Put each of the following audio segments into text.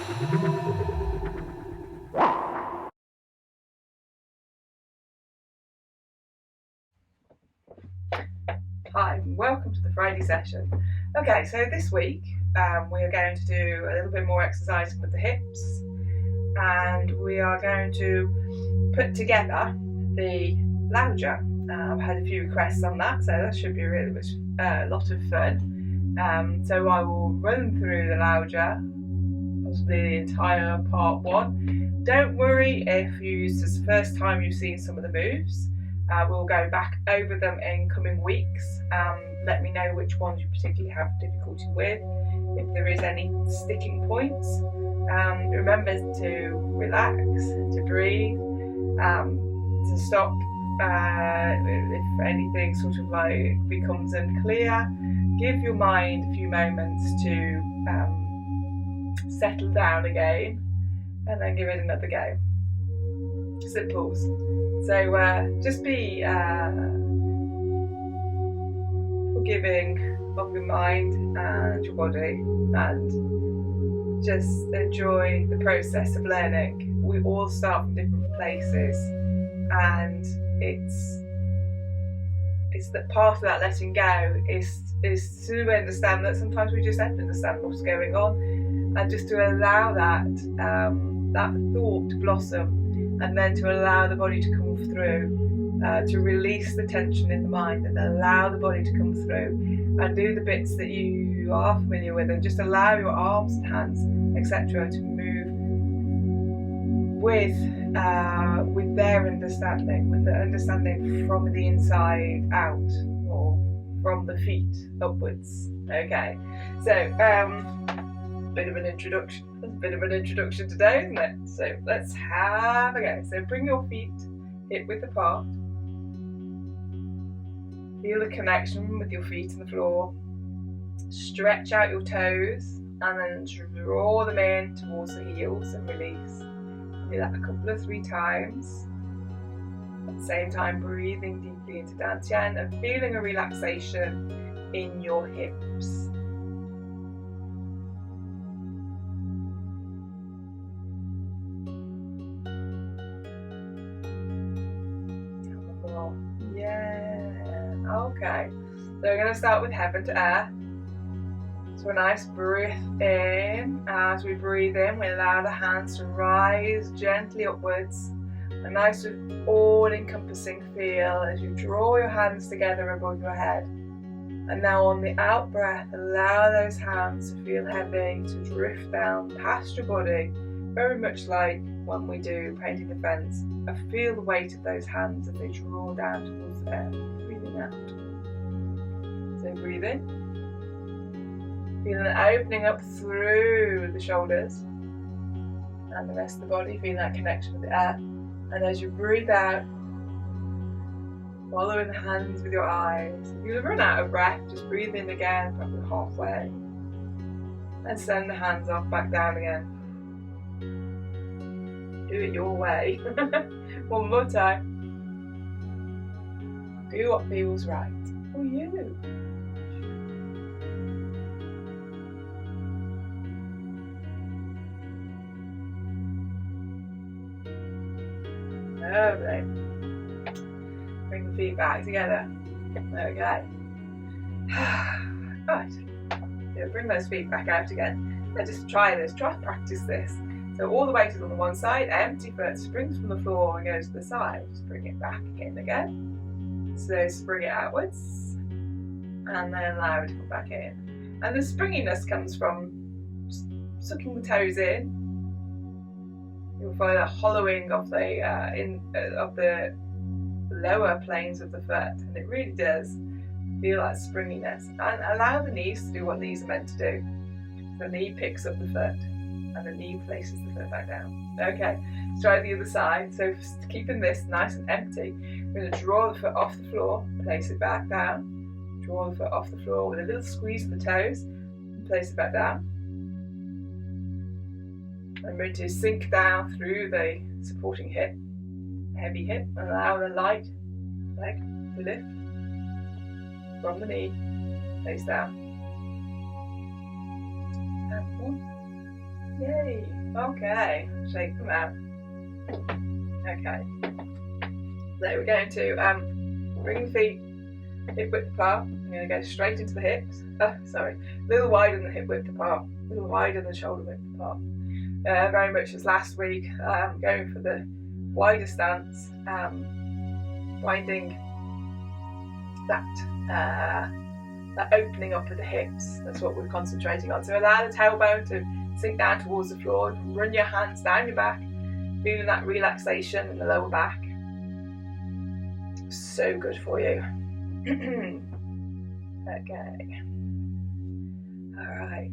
Hi, and welcome to the Friday session. Okay, so this week we are going to do a little bit more exercising with the hips, and we are going to put together the Laojia. I've had a few requests on that, so that should be really a lot of fun. So I will run through the Laojia, possibly the entire part one. Don't worry if this is the first time you've seen some of the moves. We'll go back over them in coming weeks. Let me know which ones you particularly have difficulty with, if there is any sticking points. Remember to relax, to breathe, to stop if anything sort of like becomes unclear. Give your mind a few moments to settle down again, and then give it another go. Simples. So just be forgiving of your mind and your body, and just enjoy the process of learning. We all start from different places, and it's that part of that letting go is to understand that sometimes we just have to understand what's going on, and just to allow that thought to blossom, and then to allow the body to come through, to release the tension in the mind and allow the body to come through, and do the bits that you are familiar with, and just allow your arms and hands, etc., to move with their understanding, with the understanding from the inside out, or from the feet upwards. Okay, so bit of an introduction. That's a bit of an introduction today, isn't it? So let's have a go. So bring your feet hip width apart. Feel the connection with your feet and the floor. Stretch out your toes and then draw them in towards the heels and release. Do that a couple of 3 times. At the same time, breathing deeply into Dantian and feeling a relaxation in your hips. Okay, so we're going to start with heaven to earth. So a nice breath in. As we breathe in, we allow the hands to rise gently upwards. A nice all-encompassing feel as you draw your hands together above your head. And now on the out breath, allow those hands to feel heavy, to drift down past your body, very much like when we do painting the fence. And feel the weight of those hands as they draw down towards the earth. Breathing out. So breathe in. Feeling it opening up through the shoulders and the rest of the body. Feeling that connection with the earth. And as you breathe out, following the hands with your eyes. If you run out of breath, just breathe in again, probably halfway. And send the hands off back down again. Do it your way. One more time. Do what feels right for you. Lovely. Bring the feet back together. Okay. Right. So bring those feet back out again. And just try this. Try to practice this. So all the weight is on the one side. Empty foot springs from the floor and goes to the side. Just bring it back again. So spring it outwards. And then allow it to come back in. And the springiness comes from sucking the toes in. You'll find a hollowing of the lower planes of the foot, and it really does feel that springiness. And allow the knees to do what knees are meant to do. The knee picks up the foot, and the knee places the foot back down. Okay, let's try the other side. So keeping this nice and empty, we're going to draw the foot off the floor, place it back down. Draw the foot off the floor with a little squeeze of the toes, and place it back down. I'm going to sink down through the supporting hip, heavy hip, and allow the light leg to lift from the knee, face down. And one. Yay! Okay, shake them out. Okay. So we're going to bring the feet hip width apart. I'm going to go straight into the hips. A little wider than the hip width apart, a little wider than the shoulder width apart. Very much as last week, going for the wider stance, winding that opening up of the hips. That's what we're concentrating on. So allow the tailbone to sink down towards the floor. Run your hands down your back, feeling that relaxation in the lower back. So good for you. Okay. Alright.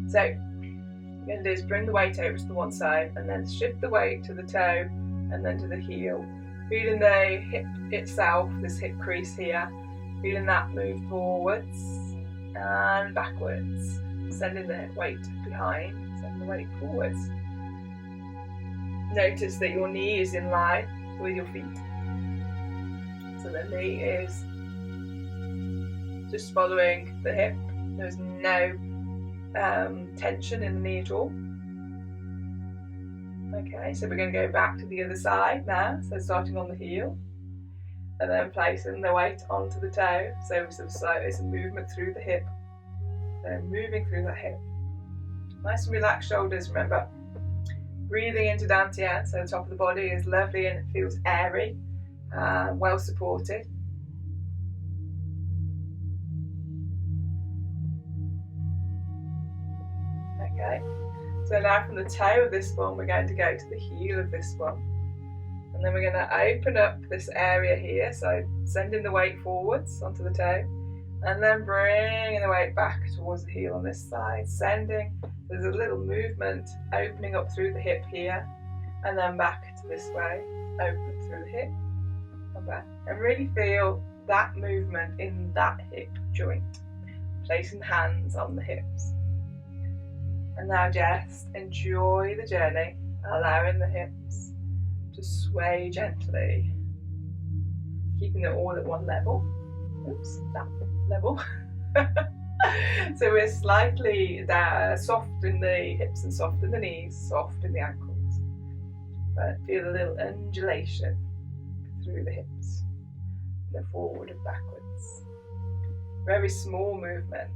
So what you're going to do is bring the weight over to the one side and then shift the weight to the toe and then to the heel. Feeling the hip itself, this hip crease here, feeling that move forwards and backwards. Sending the weight behind, sending the weight forwards. Notice that your knee is in line with your feet. So the knee is just following the hip. There's no tension in the knee at all. Okay, so we're going to go back to the other side now. So starting on the heel and then placing the weight onto the toe. So there's a movement through the hip. So moving through the hip. Nice and relaxed shoulders, remember. Breathing into Dantian, so the top of the body is lovely and it feels airy, well supported. Okay, so now from the toe of this one, we're going to go to the heel of this one. And then we're going to open up this area here, so sending the weight forwards onto the toe. And then bringing the weight back towards the heel on this side, sending. There's a little movement opening up through the hip here, and then back to this way, open through the hip, and back. And really feel that movement in that hip joint, placing the hands on the hips. And now just enjoy the journey, allowing the hips to sway gently, keeping it all at one level. Oops, that level. So we're slightly soft in the hips and soft in the knees, soft in the ankles. But feel a little undulation through the hips, and then forward and backwards. Very small movement.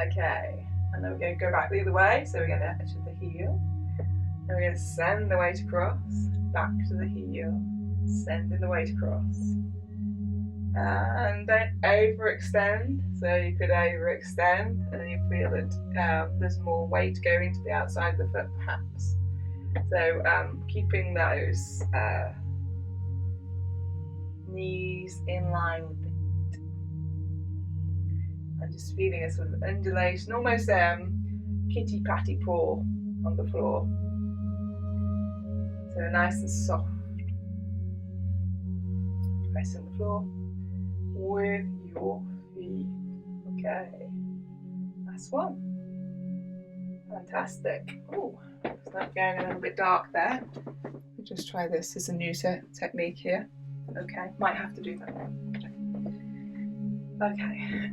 Okay, and then we're going to go back the other way. So we're going to to the heel, and we're going to send the weight across, back to the heel, sending the weight across. And don't overextend, so you could overextend and you feel that there's more weight going to the outside of the foot perhaps. So keeping those knees in line with the feet. And just feeling a sort of undulation, almost kitty patty paw on the floor. So nice and soft. Pressing the floor with your feet. Okay, that's one. Fantastic. Oh, it's not going a little bit dark there. We'll just try this as a new technique here. Okay, might have to do that one. Okay.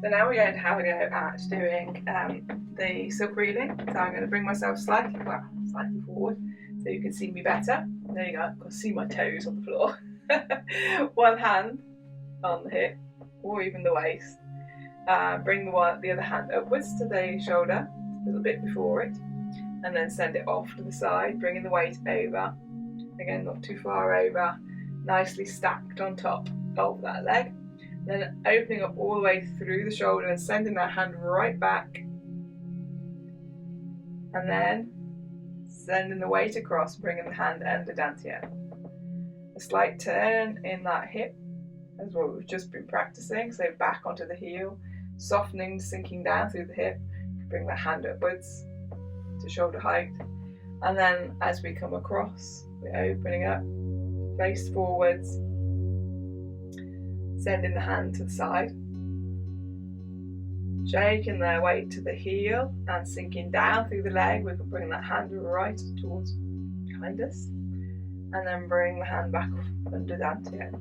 So now we're going to have a go at doing the silk reading. So I'm going to bring myself slightly forward so you can see me better. There you go, I can see my toes on the floor. One hand on the hip or even the waist. Bring the other hand upwards to the shoulder, a little bit before it, and then send it off to the side, bringing the weight over. Again, not too far over, nicely stacked on top of that leg. Then opening up all the way through the shoulder and sending that hand right back. And then sending the weight across, bringing the hand under Dantian. A slight turn in that hip, as what we've just been practicing. So back onto the heel, softening, sinking down through the hip. Bring the hand upwards to shoulder height. And then as we come across, we're opening up, face forwards, sending the hand to the side, shaking their weight to the heel and sinking down through the leg. We can bring that hand right towards behind us and then bring the hand back under Dantian.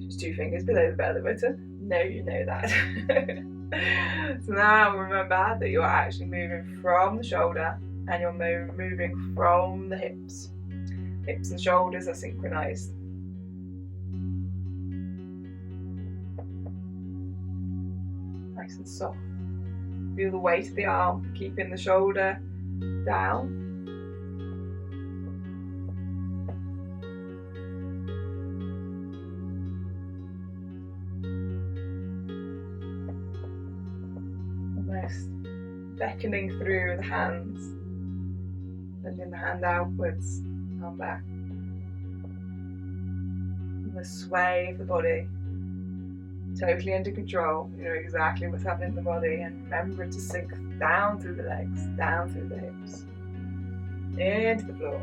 just 2 fingers below the belly button. No, you know that. So now remember that you're actually moving from the shoulder and you're moving from the hips. Hips and shoulders are synchronized. Nice and soft. Feel the weight of the arm, keeping the shoulder down. Almost beckoning through the hands, sending the hand outwards, arm back. And the sway of the body, totally under control. You know exactly what's happening in the body, and remember to sink down through the legs, down through the hips, into the floor.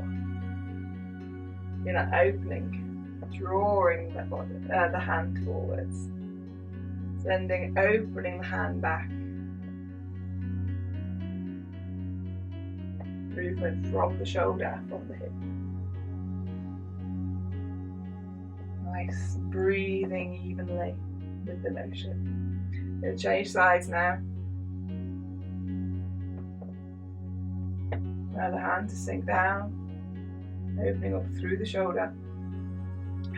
You're not opening, drawing the body, the hand forwards, opening the hand back. Movement from the shoulder, from the hip. Nice, breathing evenly with the motion. Going to change sides now. Allow the hand to sink down, opening up through the shoulder.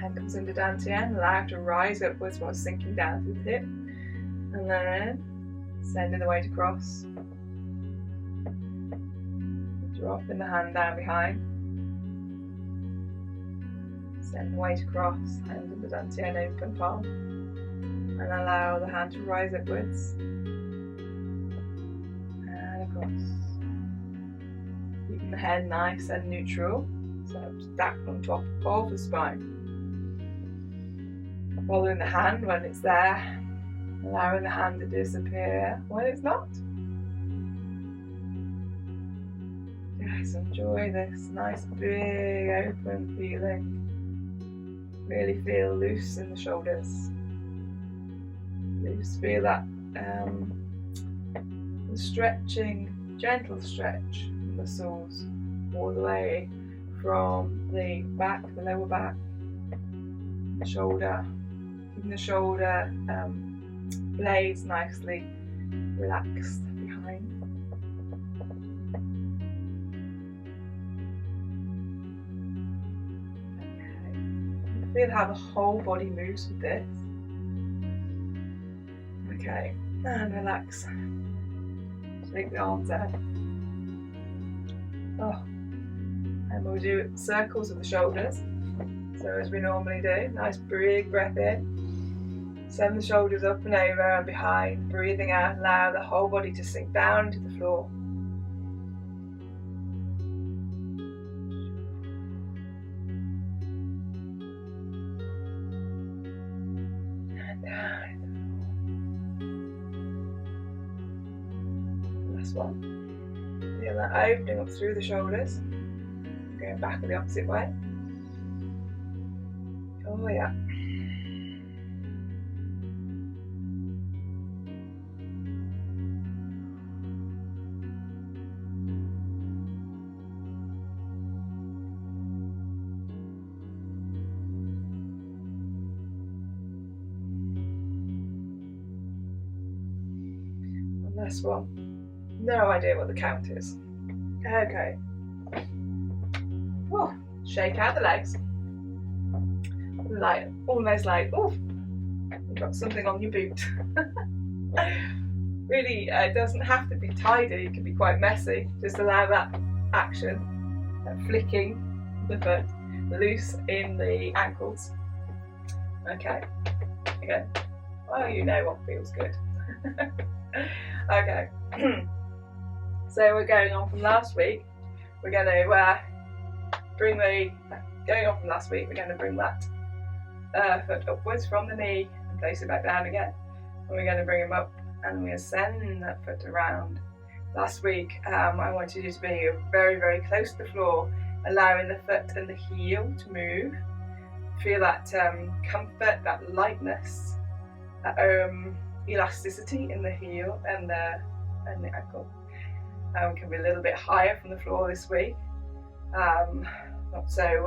Hand comes into dantian, allow it to rise upwards while sinking down through the hip. And then sending the weight across. Dropping the hand down behind. Send the weight across, hand in the dantian, open palm. And allow the hand to rise upwards. And across. Keeping the head nice and neutral. So stacked on top of the spine. Following the hand when it's there. Allowing the hand to disappear when it's not. Yes, enjoy this nice big open feeling. Really feel loose in the shoulders. Loose, feel that the stretching, gentle stretch muscles all the way from the back, the lower back, the shoulder, keeping the shoulder blades nicely relaxed behind. Feel how the whole body moves with this. Okay, and relax. Take the arms out. Oh, and we'll do circles of the shoulders. So as we normally do, nice big breath in. Send the shoulders up and over and behind. Breathing out, allow the whole body to sink down to the floor. One. Feel that opening up through the shoulders, going back the opposite way. Oh yeah. One last one. No idea what the count is. Okay. Oh, shake out the legs. Like, almost like, oh, you've got something on your boot. Really, it doesn't have to be tidy, it can be quite messy. Just allow that action, that flicking the foot, loose in the ankles. Okay, again. Well, you know what feels good. Okay. So we're going on from last week. We're going to bring that foot upwards from the knee and place it back down again. And we're going to bring him up and we're going to send that foot around. Last week, I wanted you to be very, very close to the floor, allowing the foot and the heel to move. Feel that comfort, that lightness, that elasticity in the heel and the ankle. We can be a little bit higher from the floor this week, not so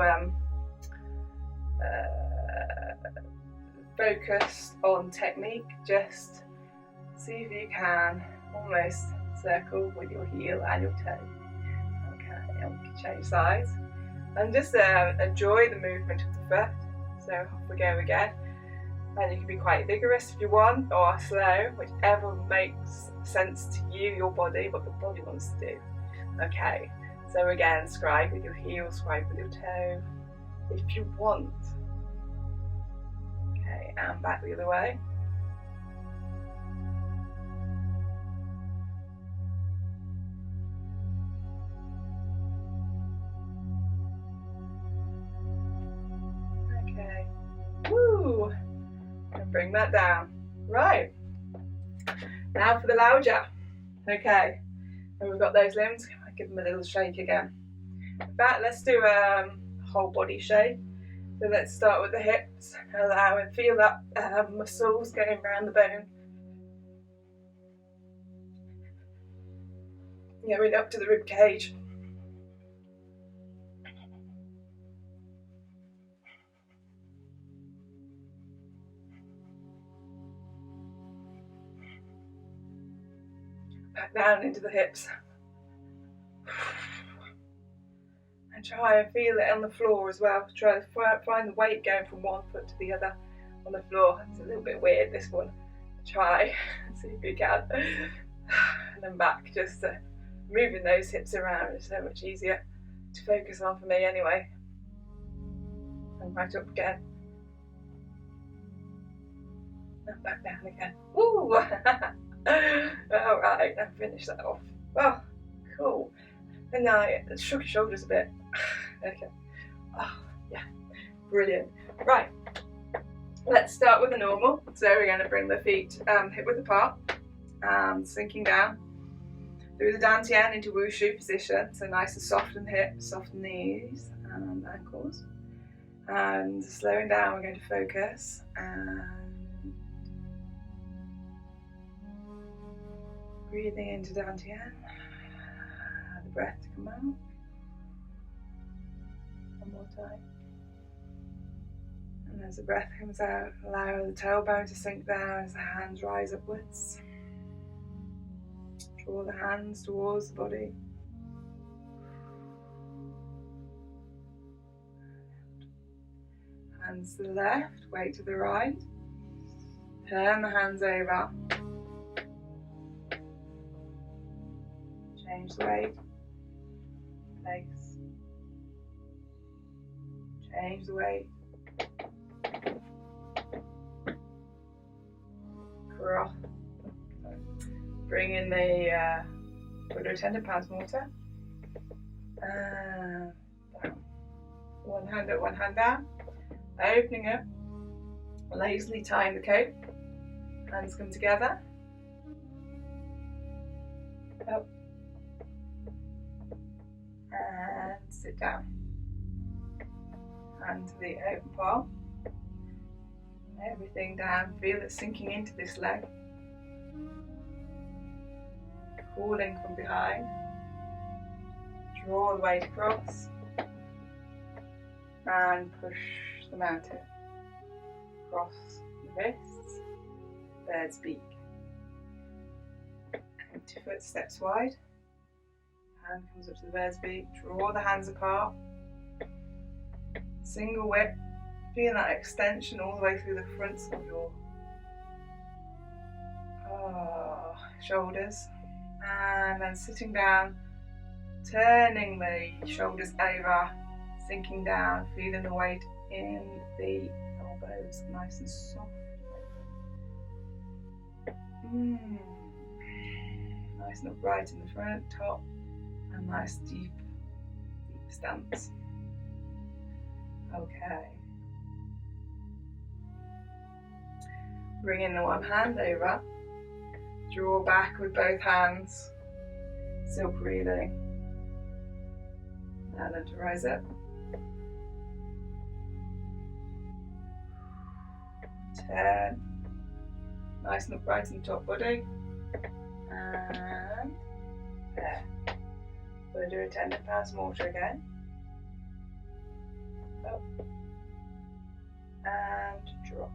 focused on technique. Just see if you can almost circle with your heel and your toe. Okay, and we can change sides. And just enjoy the movement of the foot. So off we go again. And you can be quite vigorous if you want, or slow, whichever makes sense to you, your body, what the body wants to do. Okay, so again, scribe with your heel, scribe with your toe, if you want. Okay, and back the other way. Okay, woo! And bring that down. Right, now for the Laojia. Okay, and we've got those limbs. I give them a little shake again. In fact, let's do a whole body shake. So let's start with the hips. Allow and feel that muscles going around the bone. Going up to the rib cage. Back down into the hips. And try and feel it on the floor as well. Try to find the weight going from one foot to the other on the floor. It's a little bit weird, this one. Try, see if you can. And then back, just moving those hips around is so much easier to focus on for me anyway. And right up again. And back down again. Woo! Alright, now finish that off. Oh, cool. And now shrug your shoulders a bit. Okay. Oh, yeah. Brilliant. Right. Let's start with the normal. So we're going to bring the feet hip width apart, sinking down through the dantian into wushu position. So nice and soft in the hips, soft in the knees and ankles. And slowing down, we're going to focus and breathing into dantian. The breath to come out. One more time. And as the breath comes out, allow the tailbone to sink down as the hands rise upwards. Draw the hands towards the body. Hands to the left, weight to the right. Turn the hands over. Change the weight. Place. Change the weight. Cross. Bring in the tender pounds mortar. Down. One hand up, one hand down. Opening up. Lazily tying the coat. Hands come together. Up. And sit down. Hand to the open palm. Everything down. Feel it sinking into this leg. Pulling from behind. Draw the weight across. And push the mountain. Cross the wrists. Bird's beak. Empty foot steps wide. Hand comes up to the bird's beak. Draw the hands apart. Single whip. Feel that extension all the way through the fronts of your shoulders. And then sitting down, turning the shoulders over, sinking down, feeling the weight in the elbows, nice and soft. Nice and upright in the front, top, and nice deep stance. Okay. Bring in the one hand over. Draw back with both hands. Still breathing. And then to rise up. Turn. Nice and upright in the top body. And there. We'll do a tender pass mortar again. Up. And drop.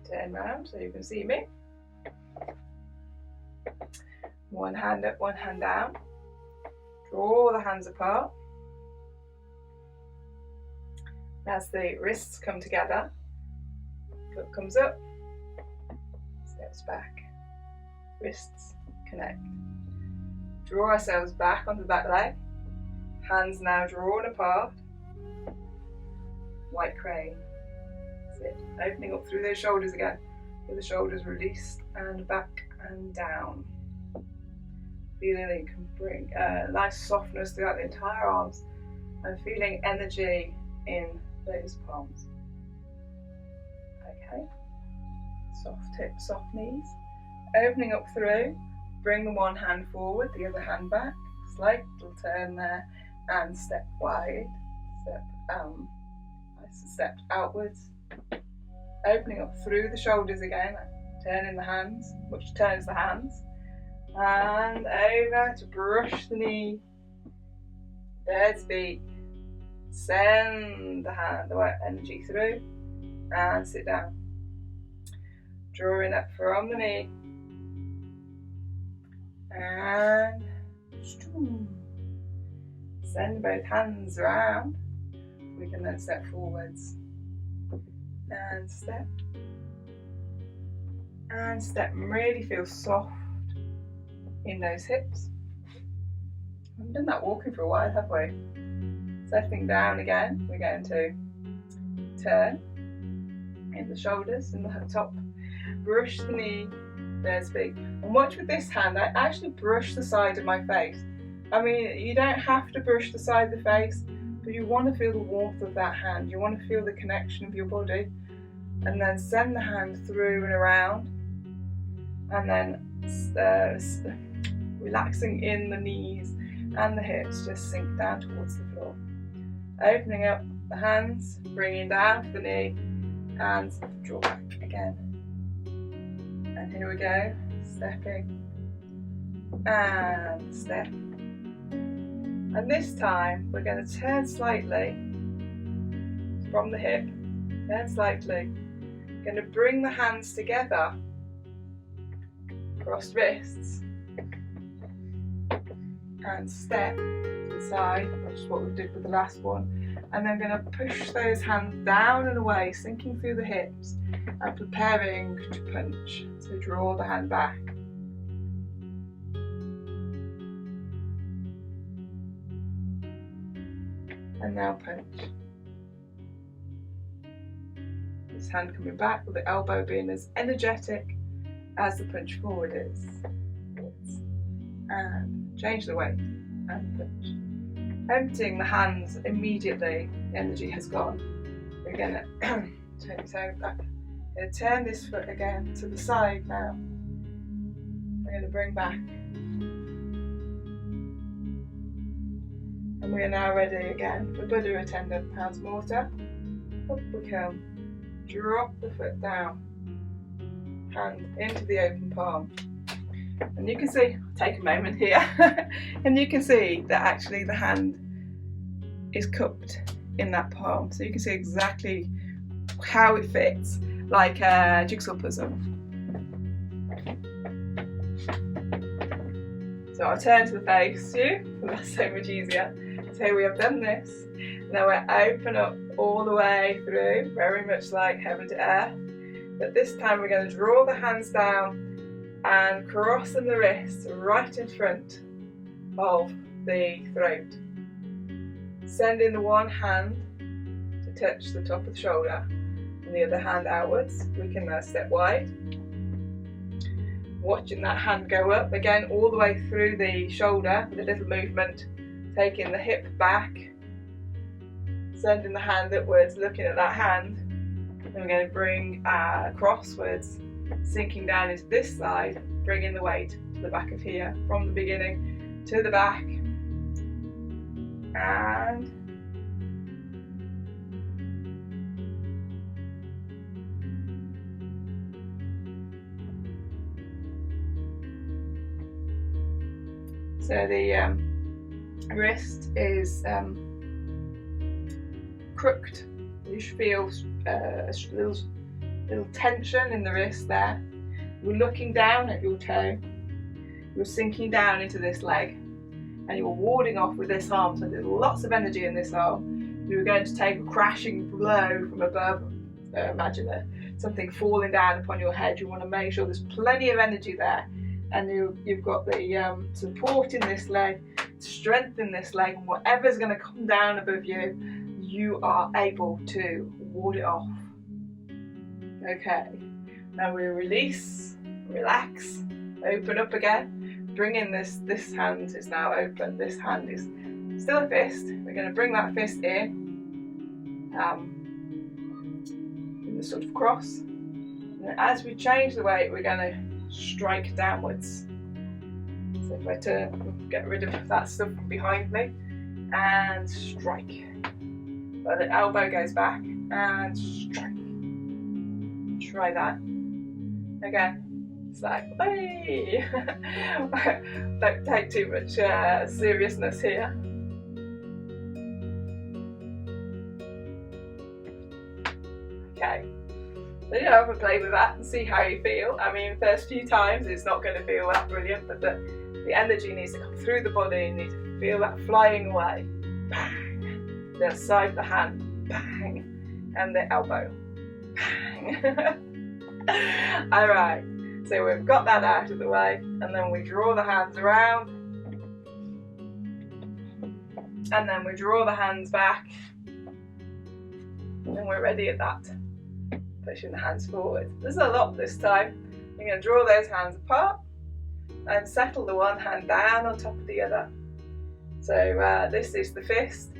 Turn round so you can see me. One hand up, one hand down. Draw the hands apart. As the wrists come together, foot comes up, steps back, wrists connect. Draw ourselves back onto the back leg, hands now drawn apart, white crane. Sit, opening up through those shoulders again, with the shoulders released and back and down. Feeling that you can bring a nice softness throughout the entire arms and feeling energy in those palms. Okay, soft hips, soft knees. Opening up through, bring the one hand forward, the other hand back. Slight little turn there and step wide. Step outwards. Opening up through the shoulders again, turning the hands, which turns the hands. And over to brush the knee, bird's beak, send the hand, the white energy through, and sit down. Drawing up from the knee, and send both hands around. We can then step forwards, and step, and really feel soft in those hips. We haven't done that walking for a while, have we? Settling down again, we're going to turn in the shoulders and the top, brush the knee, bird's beak. And watch with this hand, I actually brush the side of my face. I mean, you don't have to brush the side of the face, but you want to feel the warmth of that hand. You want to feel the connection of your body. And then send the hand through and around. And then relaxing in the knees and the hips, just sink down towards the floor. Opening up the hands, bringing down to the knee, and draw back again. And here we go, stepping, and step. And this time, we're going to turn slightly from the hip, turn slightly. Going to bring the hands together, crossed wrists, and step to the side, which is what we did with the last one. And then going to push those hands down and away, sinking through the hips and preparing to punch. So draw the hand back. And now punch. This hand coming back with the elbow being as energetic as the punch forward is. And change the weight and punch. Emptying the hands immediately, the energy has gone. We're going to turn this foot again to the side now. We're going to bring back. And we are now ready again for Buddha attendant, hands mortar. Up we come. Drop the foot down. Hand into the open palm. And you can see, take a moment here, and you can see that actually the hand is cupped in that palm. So you can see exactly how it fits, like a jigsaw puzzle. So I'll turn to the face to you, and that's so much easier. So we have done this. Now we open up all the way through, very much like heaven to earth. But this time we're going to draw the hands down and crossing the wrists right in front of the throat. Sending the one hand to touch the top of the shoulder and the other hand outwards. We can now step wide. Watching that hand go up again all the way through the shoulder with a little movement, taking the hip back, sending the hand upwards, looking at that hand, and we're going to bring crosswards, sinking down into this side, bringing the weight to the back of here, from the beginning to the back, and so the wrist is crooked. You should feel a little little tension in the wrist there. You're looking down at your toe. You're sinking down into this leg, and you're warding off with this arm. So there's lots of energy in this arm. You're going to take a crashing blow from above. Imagine something falling down upon your head. You want to make sure there's plenty of energy there, and you've got the support in this leg, strength in this leg, and whatever's going to come down above you, you are able to ward it off. Okay, now we release, relax, open up again. Bring in this hand is now open. This hand is still a fist. We're going to bring that fist in the sort of cross. And as we change the weight, we're going to strike downwards. So if I turn, get rid of that stuff behind me, and strike. So the elbow goes back and strike. Try that. Again. It's like, hey! Don't take too much seriousness here. Okay, so you have a play with that and see how you feel. I mean, first few times it's not going to feel that brilliant, but the energy needs to come through the body. You need to feel that flying away. Bang! The side of the hand, bang! And the elbow, bang! Alright. So we've got that out of the way, and then we draw the hands around, and then we draw the hands back, and then we're ready at that. Pushing the hands forward. There's a lot this time. You're going to draw those hands apart and settle the one hand down on top of the other. So this is the fist,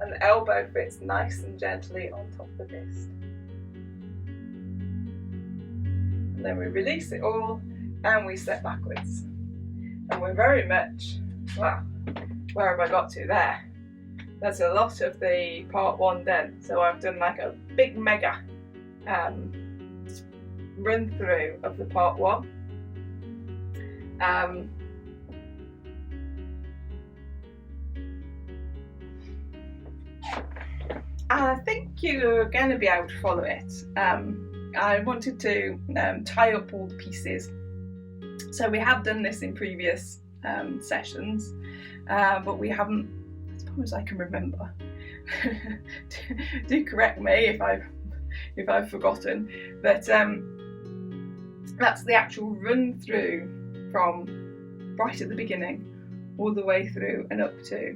and the elbow fits nice and gently on top of the fist. Then we release it all and we step backwards. And we're very much, well, where have I got to there? That's a lot of the part one done. So I've done like a big mega run through of the part one. And I think you're going to be able to follow it. I wanted to tie up all the pieces. So we have done this in previous sessions, but we haven't, as far as I can remember. Do correct me if I've forgotten. But that's the actual run through from right at the beginning all the way through and up to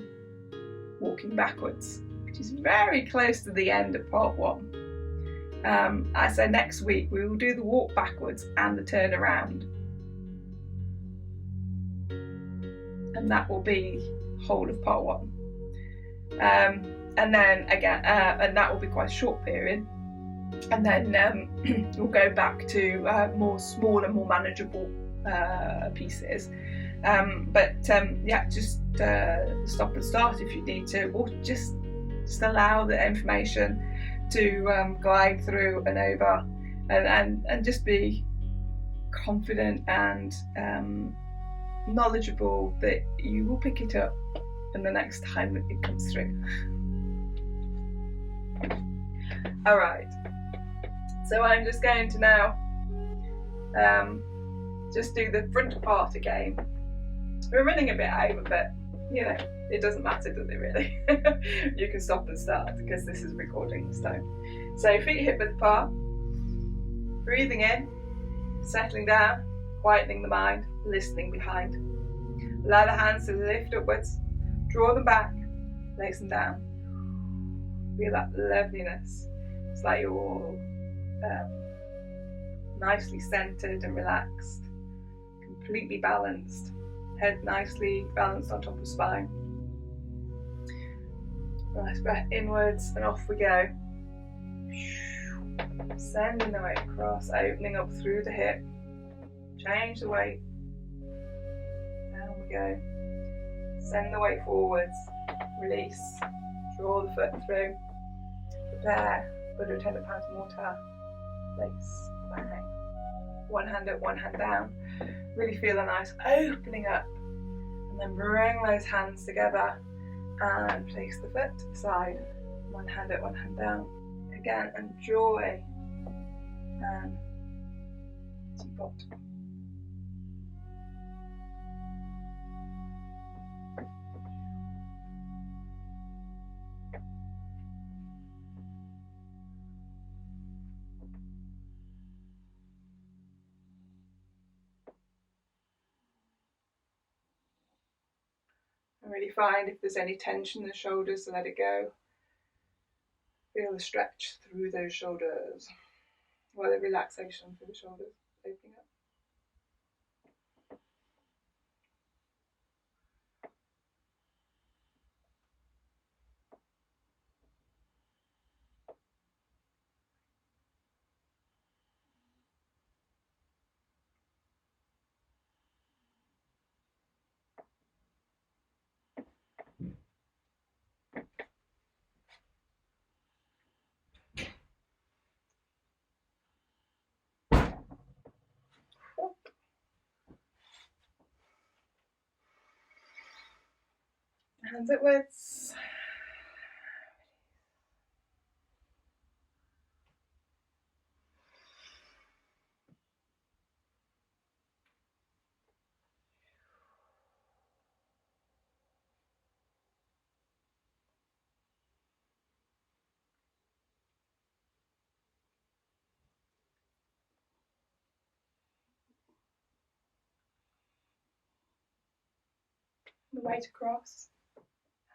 walking backwards, which is very close to the end of part one. So next week we will do the walk backwards and the turn around, and that will be whole of part one. And then again, and that will be quite a short period, and then we'll go back to more smaller, more manageable pieces. Yeah, just stop and start if you need to, or just allow the information to glide through and over, and just be confident and knowledgeable that you will pick it up and the next time that it comes through. Alright, so I'm just going to now just do the front part again. We're running a bit over, but you know, it doesn't matter, does it really? You can stop and start because this is recording this time. So feet hip width apart, breathing in, settling down, quietening the mind, listening behind. Allow the hands to lift upwards, draw them back, place them down. Feel that loveliness. It's like you're all nicely centered and relaxed, completely balanced. Head nicely balanced on top of spine. Nice breath inwards and off we go. Sending the weight across, opening up through the hip. Change the weight. Down we go. Send the weight forwards. Release. Draw the foot through. Prepare. Put a 10 pounds mortar. Place. Bang. One hand up, one hand down. Really feel a nice opening up, and then bring those hands together and place the foot to the side. One hand up, one hand down. Again, enjoy and teapot. And really find if there's any tension in the shoulders, to let it go. Feel the stretch through those shoulders, or the relaxation through the shoulders, opening up. Hands upwards. The weight across,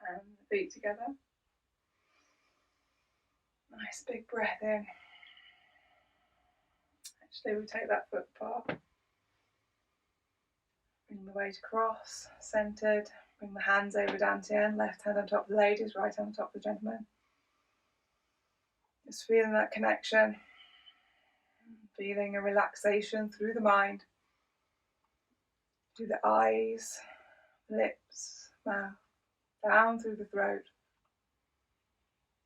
and the feet together. Nice big breath in. Actually, we take that foot apart. Bring the weight across, centered. Bring the hands over dantian, left hand on top of the ladies, right hand on top of the gentlemen. Just feeling that connection. Feeling a relaxation through the mind, through the eyes, lips, mouth, down through the throat,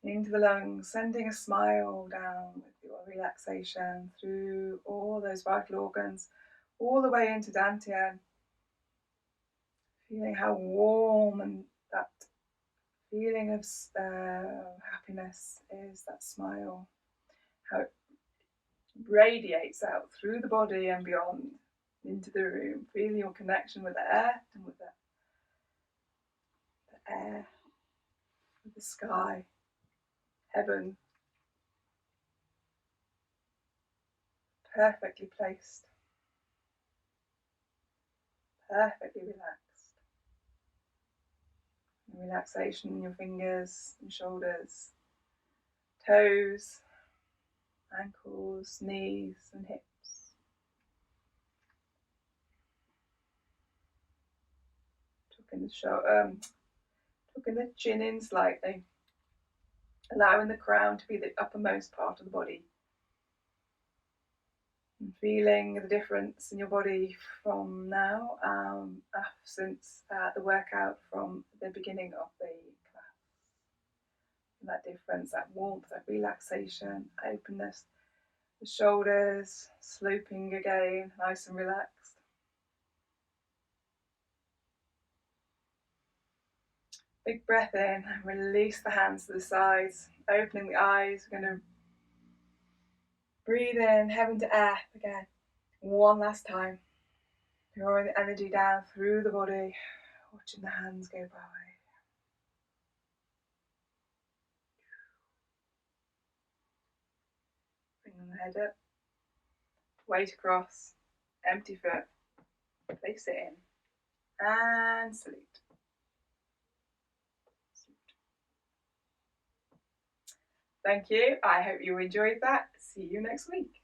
into the lungs, sending a smile down with your relaxation through all those vital organs, all the way into dantian. Feeling how warm and that feeling of happiness is, that smile, how it radiates out through the body and beyond into the room, feeling your connection with the earth and with the air, with the sky, heaven, perfectly placed, perfectly relaxed. And relaxation in your fingers and shoulders, toes, ankles, knees and hips. Tucking the chin in slightly, allowing the crown to be the uppermost part of the body. And feeling the difference in your body from now, since the workout from the beginning of the class. And that difference, that warmth, that relaxation, openness, the shoulders sloping again, nice and relaxed. Big breath in and release the hands to the sides, opening the eyes. We're going to breathe in heaven to earth again, one last time. Drawing the energy down through the body, watching the hands go by. Bringing the head up, weight across, empty foot, place it in, and salute. Thank you. I hope you enjoyed that. See you next week.